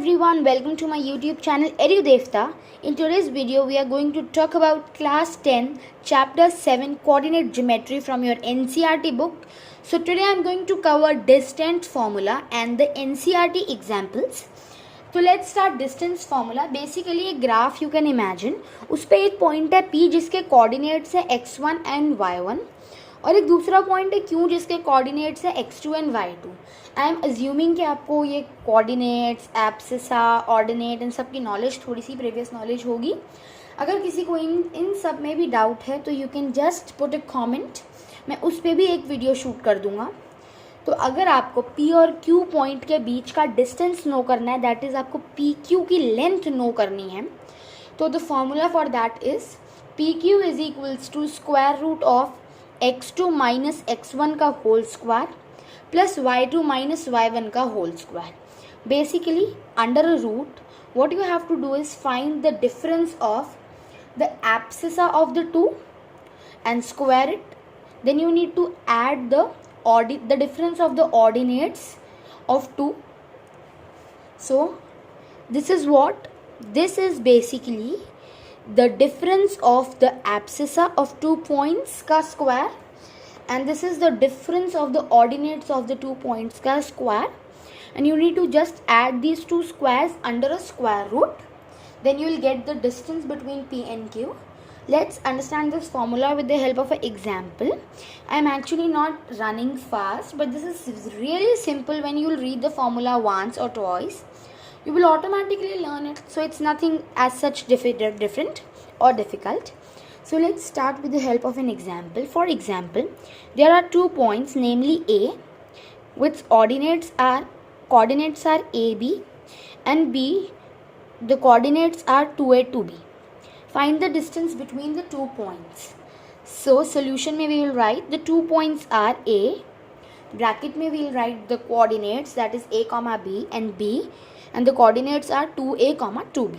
everyone, welcome to my YouTube channel EduDevta. In today's video, we are going to talk about class 10, chapter 7, coordinate geometry from your NCERT book. So today I am going to cover distance formula and the NCERT examples. तो let's start distance formula. Basically एक graph you can imagine, उस पर एक point है P जिसके coordinates है x1 and y1 और एक दूसरा पॉइंट है Q जिसके कोऑर्डिनेट्स है x2 and y2. I am assuming कि आपको ये कोऑर्डिनेट्स, एब्सिसा, ऑर्डिनेट इन सब की नॉलेज, थोड़ी सी प्रीवियस नॉलेज होगी. अगर किसी को इन सब में भी डाउट है तो you can just put A comment, मैं उस पर भी एक वीडियो शूट कर दूंगा. तो अगर आपको P और Q पॉइंट के बीच का डिस्टेंस नो करना है, दैट इज़ आपको PQ की लेंथ नो करनी है, तो the formula for that is PQ is equals to square root of x2 minus x1 का whole square plus y2 minus y1 का whole square. Basically under a root what you have to do is find the difference of the abscissa of the two and square it. Then you need to add the difference of the ordinates of two. So this is basically the difference of the abscissa of 2 points ka square, and this is the difference of the ordinates of the 2 points ka square, and you need to just add these two squares under a square root. Then you will get the distance between P and Q. Let's understand this formula with the help of an example. I am actually not running fast, but this is really simple. When you will read the formula once or twice, you will automatically learn it. So it's nothing as such different or difficult. So let's start with the help of an example. For example, there are 2 points, namely A, which coordinates are AB, and B, the coordinates are 2A, 2B. Find the distance between the 2 points. So solution में we will write the 2 points are A, bracket में we will write the coordinates, that is A comma B, and B, and the coordinates are 2A comma 2B.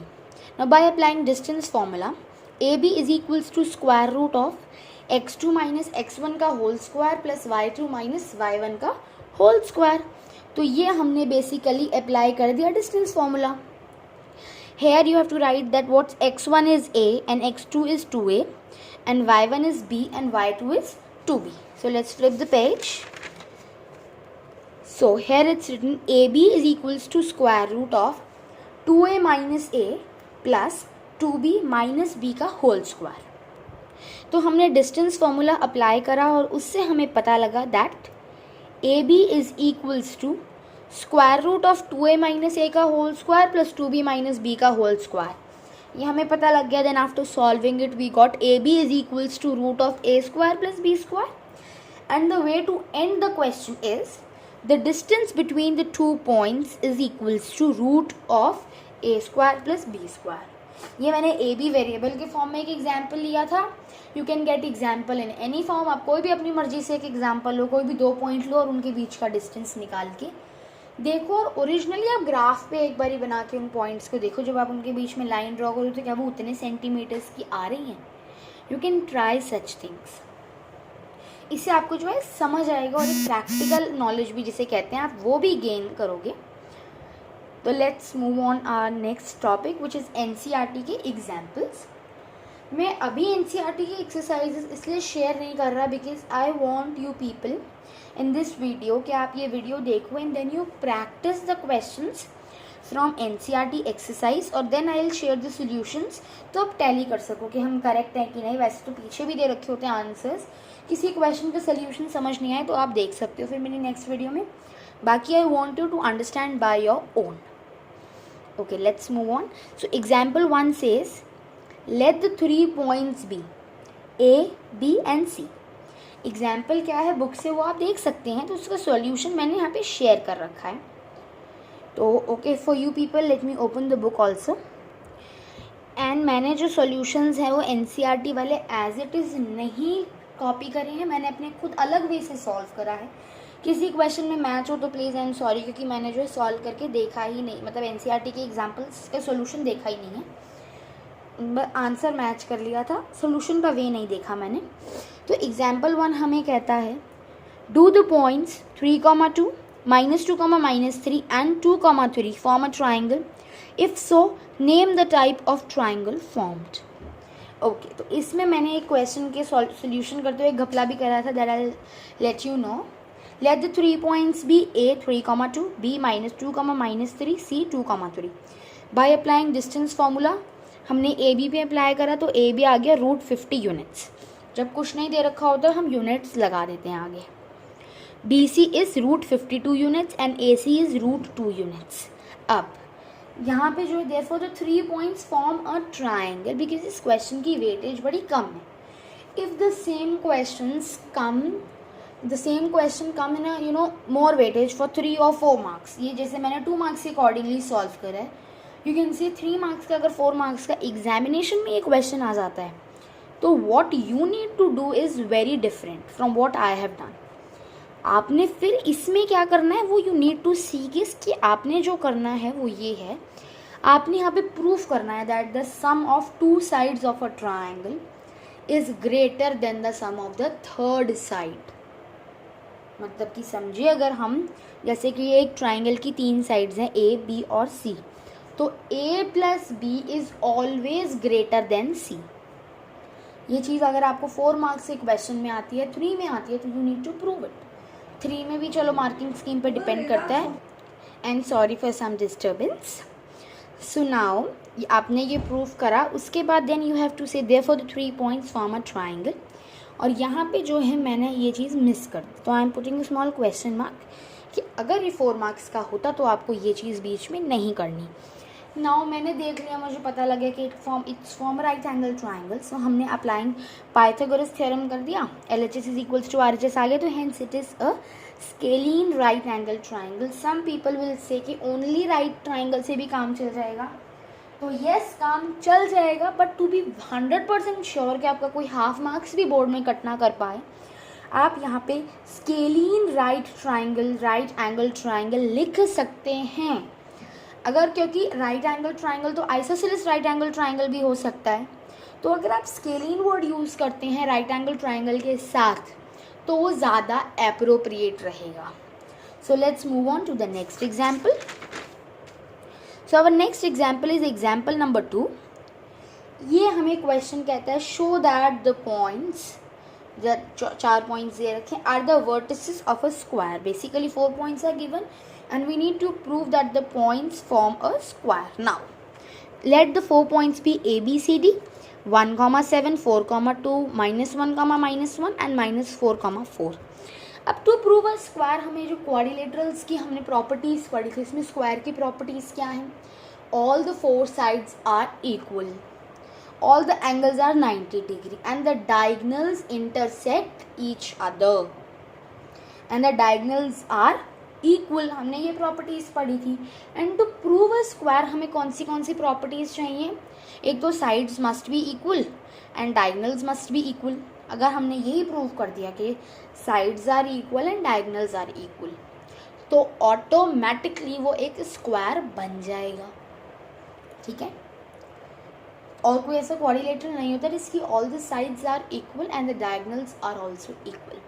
Now by applying distance formula, AB is equals to square root of x2 minus x1 का whole square plus y2 minus y1 का whole square. तो ये हमने basically apply कर दिया distance formula. Here you have to write that what x1 is A and x2 is 2A and y1 is B and y2 is 2B. So let's flip the page. So here it's written AB is equals to square root of 2A minus A plus 2B minus B का whole square. तो हमने distance formula apply करा और उससे हमें पता लगा that AB is equals to square root of 2A minus A का whole square plus 2B minus B का होल स्क्वायर. ये हमें पता लग गया. Then after solving it we got AB is equals to root of A square plus B square. And the way to end the question is the distance between the 2 points is equals to root of A square plus B square. ये मैंने AB variable के form में एक example लिया था. You can get example in any form. आप कोई भी अपनी मर्जी से एक एग्जाम्पल लो, कोई भी 2 पॉइंट लो और उनके बीच का डिस्टेंस निकाल के देखो. और ओरिजिनली आप ग्राफ पे एक बारी बना के उन पॉइंट्स को देखो. जब आप उनके बीच में लाइन ड्रॉ करो तो क्या वो उतने सेंटीमीटर्स की आ रही हैं? You can try such things. इससे आपको जो है समझ आएगा और एक प्रैक्टिकल नॉलेज भी जिसे कहते हैं आप वो भी गेन करोगे. तो let's move on our next topic which is NCERT के एग्जाम्पल्स. मैं अभी NCERT की एक्सरसाइजेस इसलिए शेयर नहीं कर रहा because I want you people in this video कि आप ये वीडियो देखो and then you practice the questions from NCERT exercise और then I will share the solutions. तो आप टैली कर सको कि हम करेक्ट हैं कि नहीं. वैसे तो पीछे भी दे रखे होते हैं आंसर्स. किसी क्वेश्चन का सोल्यूशन समझ नहीं आए तो आप देख सकते हो फिर मेरी नेक्स्ट वीडियो में. बाकी I want you to understand by your own. Okay, let's move on. So example 1 says let the 3 points be A, B and C. Example क्या है बुक से वो आप देख सकते हैं. तो उसका सॉल्यूशन मैंने यहाँ पे शेयर कर रखा है. तो okay for you people let me open the book also. And मैंने जो सॉल्यूशंस हैं वो NCERT वाले एज इट इज़ नहीं कॉपी करे हैं. मैंने अपने खुद अलग वे से सॉल्व करा है. किसी क्वेश्चन में मैच हो तो प्लीज़ आई एम सॉरी, क्योंकि मैंने जो है सॉल्व करके देखा ही नहीं, मतलब NCERT के एग्जाम्पल्स का सोल्यूशन देखा ही नहीं है. आंसर मैच कर लिया था, सोल्यूशन का वे नहीं देखा मैंने. तो एग्जाम्पल 1 हमें कहता है do the points 3, 2 -2, -3 and 2, 3 form a triangle? If so, name the type of triangle formed. Okay तो इसमें मैंने एक क्वेश्चन के सॉल्यूशन करते हुए घपला भी करा था, that I let you know. Let the 3 points be A 3, 2, B -2, -3, C 2, 3. By applying distance formula हमने ए बी पे अप्लाई करा तो ए बी आ गया √50 यूनिट्स. जब कुछ नहीं दे रखा होता हम यूनिट्स लगा देते हैं आगे. B C is √52 units and A C is √2 units. अब यहाँ पे जो है therefore the 3 points form a triangle because इस क्वेश्चन की वेटेज बड़ी कम है. If the same question come in you know more weightage for 3 और 4 मार्क्स, ये जैसे मैंने 2 मार्क्स के अकॉर्डिंगली सॉल्व करा है, यू कैन सी 3 मार्क्स का अगर 4 मार्क्स का एग्जामिनेशन में ये क्वेश्चन आ जाता है तो what you need to do is very different from what I have done. आपने फिर इसमें क्या करना है वो यू नीड टू सी कि आपने जो करना है वो ये है, आपने यहाँ पे प्रूफ करना है that the sum of 2 sides of a triangle is greater than the sum of the third side. मतलब कि समझिए अगर हम जैसे कि ये एक ट्राइंगल की 3 साइड्स हैं A, B और C, तो A + B is always greater than C. ये चीज़ अगर आपको 4 मार्क्स के क्वेश्चन में आती है, 3 में आती है तो you need to prove it. 3 में भी चलो मार्किंग स्कीम पे डिपेंड करता है. And sorry for some disturbance. So now आपने ये प्रूफ करा, उसके बाद then you have to say therefore the 3 points form a triangle. और यहाँ पे जो है मैंने ये चीज़ मिस कर दी, तो I am putting small question mark कि अगर ये 4 मार्क्स का होता तो आपको ये चीज़ बीच में नहीं करनी. नाउ मैंने देख लिया, मुझे पता लगे कि it's form right angle triangle. So हमने अप्लाइंग पाइथागोरस थ्योरम कर दिया, LHS is equals to RHS आ गया, तो hence it is a scalene right angle triangle. Some people will say कि ओनली राइट ट्राइंगल से भी काम चल जाएगा, तो येस काम चल जाएगा, बट टू बी 100% श्योर कि आपका कोई हाफ मार्क्स भी बोर्ड में कट ना कर पाए, आप यहाँ पे स्केलीन राइट एंगल ट्राइंगल लिख सकते हैं. अगर क्योंकि राइट एंगल ट्राइंगल तो आइसोसेलेस राइट एंगल ट्राइंगल भी हो सकता है, तो अगर आप स्केलीन वर्ड यूज़ करते हैं राइट एंगल ट्राइंगल के साथ तो वो ज़्यादा एप्रोप्रिएट रहेगा. So let's move on to the next example. So our next example is example number 2. ये हमें क्वेश्चन कहता है show that the points, 4 points दे रखे, are the vertices of a square. Basically 4 points are given and we need to prove that the points form a square. Now let the 4 points be A, B, C, D, 1, 7, 4, 2, -1, -1 and -4, 4. अब to prove a square हमें जो quadrilaterals की हमने properties पढ़ी थी, इसमें square की properties क्या हैं? All the 4 sides are equal, all the angles are 90 degree and the diagonals intersect each other and the diagonals are equal. हमने ये प्रॉपर्टीज़ पढ़ी थी. And to prove a square हमें कौन सी प्रॉपर्टीज़ चाहिए? एक तो sides must be equal and diagonals must be equal. अगर हमने यही प्रूव कर दिया कि sides are equal and diagonals are equal, तो ऑटोमेटिकली वो एक स्क्वायर बन जाएगा. ठीक है, और कोई ऐसा क्वाड्रिलेटरल नहीं होता जिसकी all the sides are equal and the diagonals are also equal.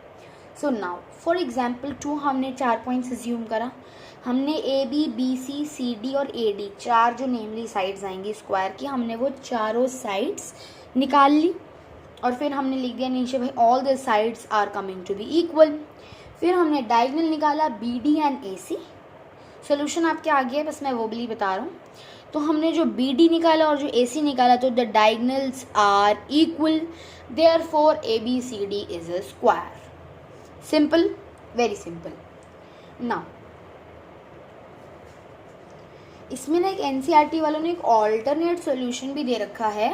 So now for example 2 हमने 4 पॉइंट्स अज्यूम करा. हमने AB, BC, CD और AD 4 जो नेमली साइड्स आएंगी स्क्वायर की, हमने वो चारों साइड्स निकाल ली. और फिर हमने लिख दिया नीचे भाई all the sides are coming to be equal. फिर हमने डायगोनल निकाला BD एंड AC. सोल्यूशन आपके आगे है, बस मैं वो भी बता रहा हूँ. तो हमने जो BD निकाला और जो AC निकाला, तो the diagonals are equal, therefore ABCD is a square. Simple, very simple. Now इसमें ना एक NCERT वालों ने एक ऑल्टरनेट सॉल्यूशन भी दे रखा है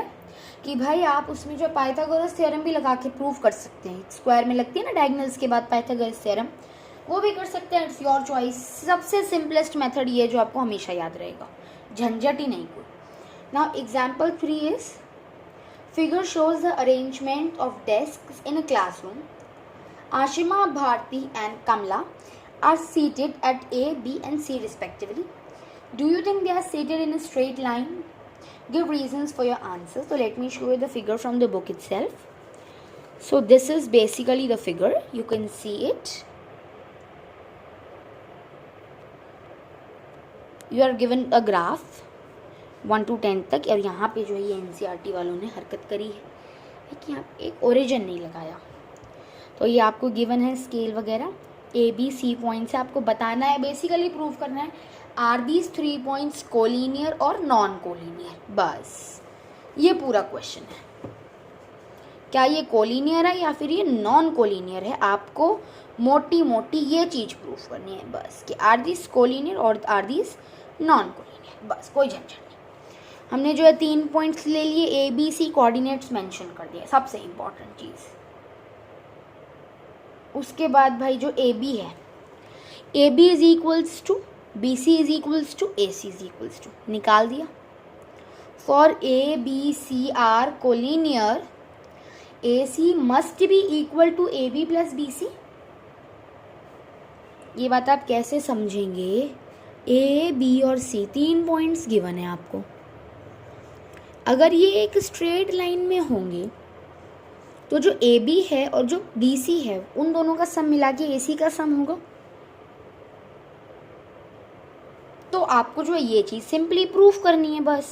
कि भाई आप उसमें जो पाइथागोरस थ्योरम भी लगा के प्रूव कर सकते हैं. स्क्वायर में लगती है ना डायगोनल्स के बाद पाइथागोरस थ्योरम, वो भी कर सकते हैं. It's your choice. सबसे सिंपलेस्ट मेथड ये जो आपको हमेशा याद रहेगा, झंझट ही नहीं कोई. Now example 3 is figure shows the arrangement of desk in a classroom. Ashima, Bharti and Kamla are seated at A, B and C respectively. Do you think they are seated in a straight line? Give reasons for your answers. So let me show you the figure from the book itself. So this is basically the figure. You can see it. You are given a graph 1 to 10 तक, और यहाँ पे जो है ये NCERT वालों ने हरकत करी है कि यहाँ एक ओरिजिन नहीं लगाया। तो ये आपको गिवन है स्केल वगैरह, ABC पॉइंट से आपको बताना है, बेसिकली प्रूव करना है आर दीज 3 पॉइंट्स कोलिनियर और नॉन कोलिनियर, बस ये पूरा क्वेश्चन है। क्या ये कोलिनियर है या फिर ये नॉन कोलिनियर है, आपको मोटी मोटी ये चीज़ प्रूफ करनी है बस, कि आर दीज कोलिनियर और आर दीज नॉन कोलिनियर, बस कोई झंझट नहीं। हमने जो है 3 पॉइंट्स ले लिए, ABC कोऑर्डिनेट्स मेंशन कर दिए, सबसे इम्पॉर्टेंट चीज़। उसके बाद भाई जो AB है, AB is equals to BC is equals to AC is equals to, निकाल दिया। For ABC are collinear, AC must be equal to AB plus BC। ये बात आप कैसे समझेंगे, A, B और C 3 पॉइंट्स गिवन है आपको। अगर ये एक स्ट्रेट लाइन में होंगे तो जो AB है और जो BC है उन दोनों का सम मिला के AC का सम होगा। तो आपको जो है ये चीज़ सिंपली प्रूफ करनी है बस।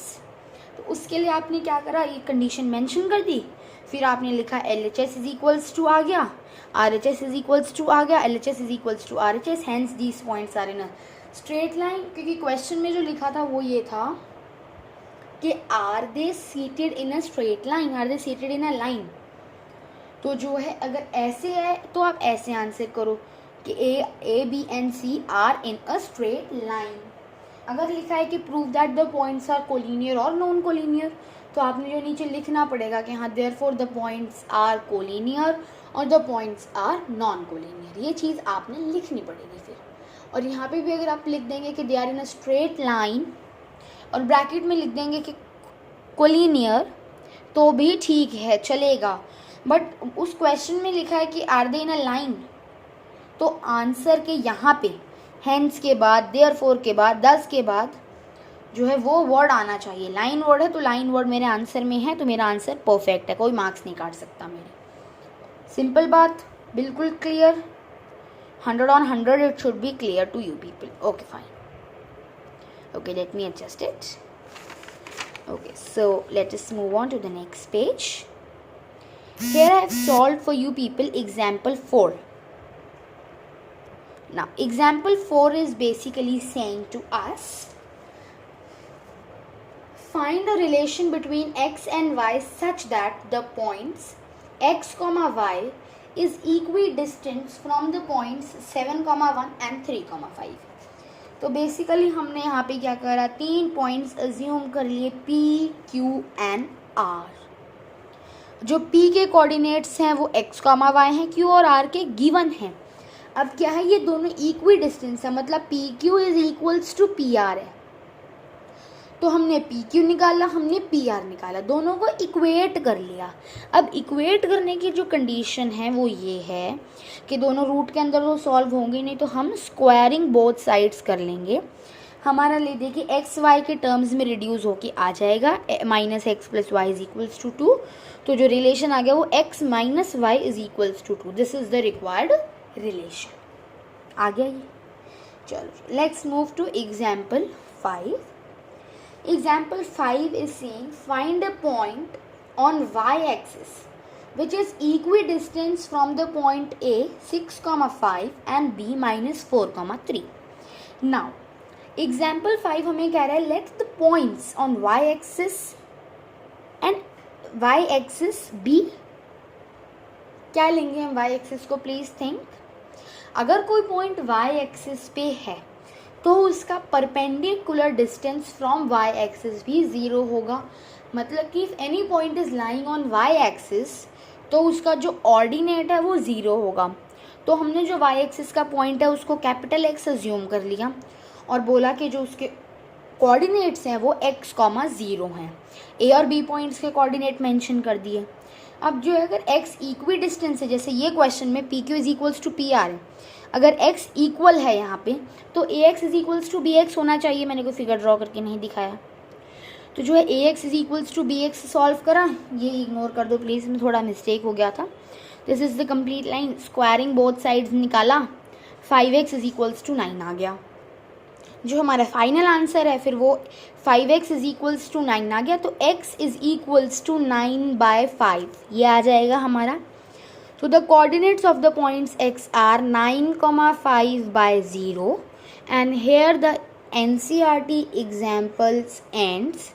तो उसके लिए आपने क्या करा, ये कंडीशन मेंशन कर दी, फिर आपने लिखा LHS इज इक्वल्स टू आ गया, RHS इज इक्वल्स टू आ गया, LHS is equals to RHS, hence these points are in a straight line. क्योंकि क्वेश्चन में जो लिखा था वो ये था कि are they seated in a straight line, are they seated in a line. तो जो है अगर ऐसे है तो आप ऐसे आंसर करो कि A, B and C are in a straight line. अगर लिखा है कि prove that the points are collinear और नॉन कोलिनियर, तो आपने जो नीचे लिखना पड़ेगा कि हाँ therefore the points are collinear और the points are non collinear, ये चीज़ आपने लिखनी पड़ेगी फिर। और यहाँ पे भी अगर आप लिख देंगे कि they are in a straight line और ब्रैकेट में लिख देंगे कि कोलिनियर, तो भी ठीक है, चलेगा। बट उस क्वेश्चन में लिखा है कि are they in a line, तो आंसर के यहाँ पे हेंस के बाद, देयरफॉर के बाद, दस के बाद जो है वो वर्ड आना चाहिए। लाइन वर्ड है तो लाइन वर्ड मेरे आंसर में है, तो मेरा आंसर परफेक्ट है, कोई मार्क्स नहीं काट सकता मेरे। सिंपल बात, बिल्कुल clear, 100 on 100 it should be clear to you people. Okay, fine. Okay, let me adjust it. Okay, so let us move on to the next page. Here I have solved for you people example 4. Now, example 4 is basically saying to us, find a relation between x and y such that the points x, y is equidistant from the points 7, 1 and 3, 5. तो basically हमने यहाँ पे क्या करा, 3 points assume कर लिए P, Q and R। जो P के कोऑर्डिनेट्स हैं वो x, y हैं, Q और R के गिवन हैं। अब क्या है, ये दोनों इक्वी डिस्टेंस है, मतलब P Q is equals to P R है। तो हमने पी क्यू निकाला, हमने पी आर निकाला, दोनों को इक्वेट कर लिया। अब इक्वेट करने की जो कंडीशन है वो ये है कि दोनों रूट के अंदर तो सॉल्व होंगे नहीं, तो हम स्क्वायरिंग बोथ साइड्स कर लेंगे। हमारा ले देखिए एक्स वाई के टर्म्स में रिड्यूस होके आ जाएगा, -x + y is equals to 2। तो जो रिलेशन आ गया वो x - y is equals to 2। This is the required relation. आ गया ये। चलो let's move to example 5. Example 5 is saying find a point on y-axis which is equidistant from the point A 6, 5 and B -4, 3. Now example 5 हमें कह रहा है let the points on y-axis and y-axis be, क्या लेंगे हम y-axis को, please think. अगर कोई पॉइंट y-axis पे है तो उसका perpendicular distance from y axis भी 0 होगा। मतलब कि if any point is lying on y axis तो उसका जो ऑर्डिनेट है वो 0 होगा। तो हमने जो वाई एक्सिस का पॉइंट है उसको कैपिटल एक्स अज्यूम कर लिया और बोला कि जो उसके कोऑर्डिनेट्स हैं वो x, 0 हैं। ए और बी पॉइंट्स के कोऑर्डिनेट मेंशन कर दिए। अब जो है अगर x इक्वी डिस्टेंस है, जैसे ये क्वेश्चन में P Q is equals to P R है, अगर x इक्वल है यहाँ पे तो ax is equals to b x होना चाहिए। मैंने कोई फिगर ड्रॉ करके नहीं दिखाया। तो जो है ax is equals to b x solve करा, ये इग्नोर कर दो प्लीज़, में थोड़ा मिस्टेक हो गया था। This is the complete line, squaring both sides निकाला, 5x इज इक्वल्स टू 9 आ गया। जो हमारा फाइनल आंसर है फिर वो 5x इज इक्वल्स टू 9 आ गया, तो x इज इक्वल्स टू 9/5 ये आ जाएगा हमारा। तो the coordinates of the points x are 9,5/0 and here the NCERT examples ends,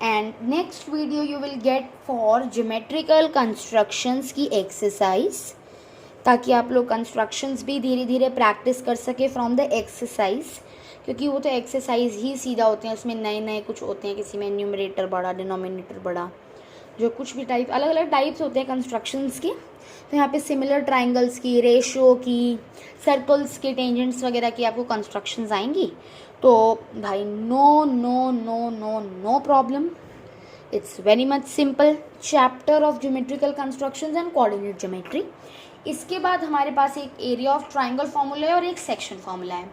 and next video you will get for geometrical constructions की exercise, ताकि आप लोग कंस्ट्रक्शंस भी धीरे धीरे प्रैक्टिस कर सके फ्रॉम द एक्सरसाइज, क्योंकि वो तो एक्सरसाइज ही सीधा होते हैं, उसमें नए नए कुछ होते हैं, किसी में न्यूमरेटर बड़ा डिनोमिनेटर बड़ा, जो कुछ भी टाइप अलग अलग टाइप्स होते हैं कंस्ट्रक्शंस के। तो यहाँ पे सिमिलर ट्राइंगल्स की, रेशियो की, सर्कल्स के, टेंजेंट्स वगैरह की आपको कंस्ट्रक्शंस आएंगी। तो भाई no no no no no problem, it's very much simple chapter of geometrical constructions and coordinate geometry. इसके बाद हमारे पास एक एरिया ऑफ ट्राइंगल फार्मूला है और एक सेक्शन फार्मूला है।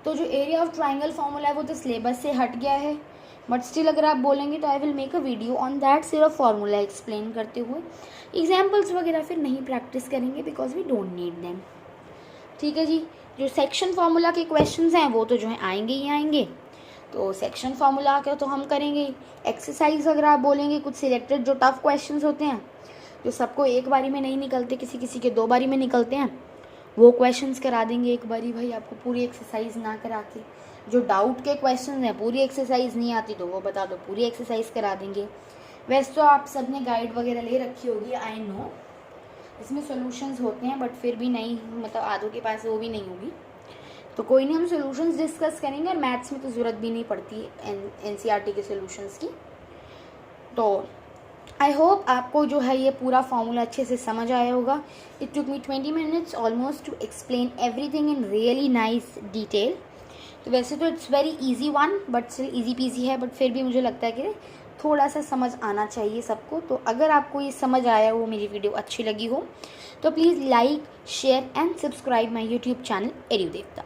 तो जो एरिया ऑफ ट्राइंगल फार्मूला है वो तो सिलेबस से हट गया है, बट स्टिल अगर आप बोलेंगे तो I will make a video on that, सिर्फ फार्मूला एक्सप्लेन करते हुए। एग्जाम्पल्स वगैरह फिर नहीं प्रैक्टिस करेंगे because we don't need them. ठीक है जी। जो सेक्शन फार्मूला के क्वेश्चंस हैं वो तो जो है आएंगे ही आएंगे, तो सेक्शन फार्मूला का तो हम करेंगे। एक्सरसाइज अगर आप बोलेंगे कुछ सिलेक्टेड जो टफ क्वेश्चंस होते हैं, जो सबको एक बारी में नहीं निकलते, किसी किसी के 2 बारी में निकलते हैं, वो क्वेश्चंस करा देंगे एक बारी भाई आपको, पूरी एक्सरसाइज ना करा के। जो डाउट के क्वेश्चंस हैं, पूरी एक्सरसाइज नहीं आती तो वो बता दो, पूरी एक्सरसाइज करा देंगे। वैसे तो आप सब ने गाइड वगैरह ले रखी होगी, आई नो इसमें सॉल्यूशंस होते हैं, बट फिर भी नहीं, मतलब आधों के पास वो भी नहीं होगी। तो कोई नहीं, हम सॉल्यूशंस डिस्कस करेंगे, और मैथ्स में तो ज़रूरत भी नहीं पड़ती NCERT के सॉल्यूशंस की। तो आई होप आपको जो है ये पूरा फॉर्मूला अच्छे से समझ आया होगा। It took me 20 minutes almost two explain everything in really nice detail. तो वैसे तो it's very easy one, but still easy PG है, बट फिर भी मुझे लगता है कि थोड़ा सा समझ आना चाहिए सबको। तो अगर आपको ये समझ आया हो, मेरी वीडियो अच्छी लगी हो, तो please like, share and subscribe my YouTube channel एरियो देवता।